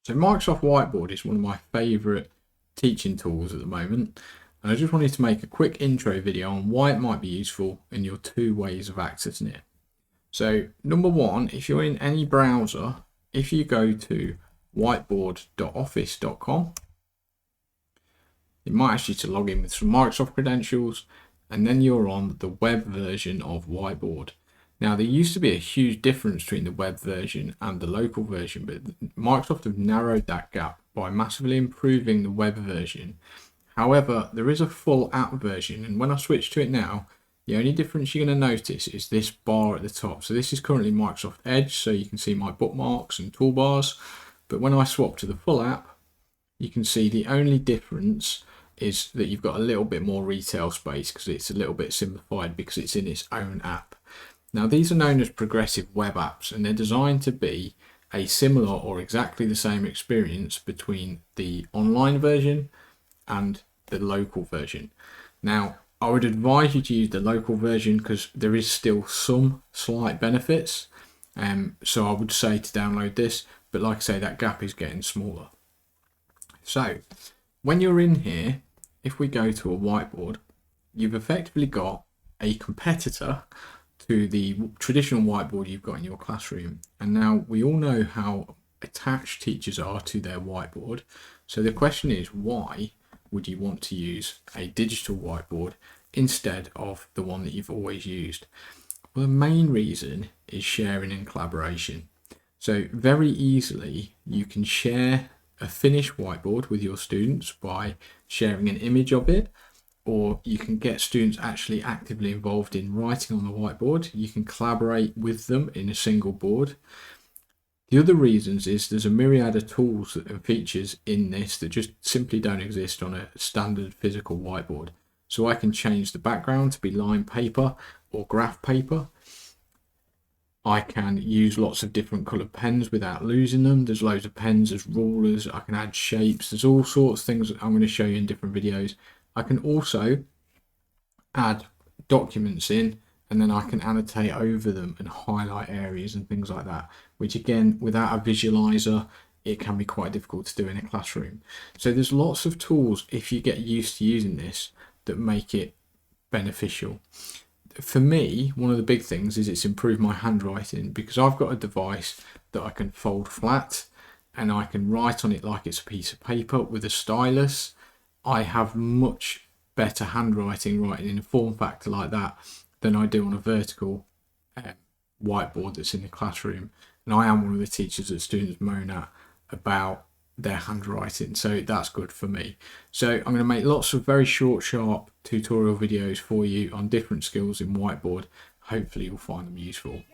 So Microsoft Whiteboard is one of my favourite teaching tools at the moment, and I just wanted to make a quick intro video on why it might be useful and your two ways of accessing it. So number one, if you're in any browser, if you go to whiteboard.office.com, it might ask you to log in with some Microsoft credentials, and then you're on the web version of Whiteboard. Now, there used to be a huge difference between the web version and the local version, but Microsoft have narrowed that gap by massively improving the web version. However, there is a full app version, and when I switch to it now, the only difference you're going to notice is this bar at the top. So this is currently Microsoft Edge, so you can see my bookmarks and toolbars. But when I swap to the full app, you can see the only difference is that you've got a little bit more retail space because it's a little bit simplified because it's in its own app. Now, these are known as progressive web apps, and they're designed to be a similar or exactly the same experience between the online version and the local version. Now, I would advise you to use the local version because there is still some slight benefits. So I would say to download this, but like I say, that gap is getting smaller. So when you're in here, if we go to a whiteboard, you've effectively got a competitor to the traditional whiteboard you've got in your classroom. And now we all know how attached teachers are to their whiteboard. So the question is, why would you want to use a digital whiteboard instead of the one that you've always used? Well, the main reason is sharing and collaboration. So very easily you can share a finished whiteboard with your students by sharing an image of it, or you can get students actually actively involved in writing on the whiteboard. You can collaborate with them in a single board. The other reasons is there's a myriad of tools and features in this that just simply don't exist on a standard physical whiteboard. So I can change the background to be lined paper or graph paper. I can use lots of different coloured pens without losing them. There's loads of pens, there's rulers, I can add shapes. There's all sorts of things that I'm going to show you in different videos. I can also add documents in, and then I can annotate over them and highlight areas and things like that, which again, without a visualizer, it can be quite difficult to do in a classroom. So there's lots of tools, if you get used to using this, that make it beneficial. For me, one of the big things is it's improved my handwriting, because I've got a device that I can fold flat and I can write on it like it's a piece of paper with a stylus. I have much better handwriting writing in a form factor like that than I do on a vertical whiteboard that's in the classroom. And I am one of the teachers that students moan at about their handwriting, so that's good for me. So I'm going to make lots of very short, sharp tutorial videos for you on different skills in whiteboard. Hopefully you'll find them useful.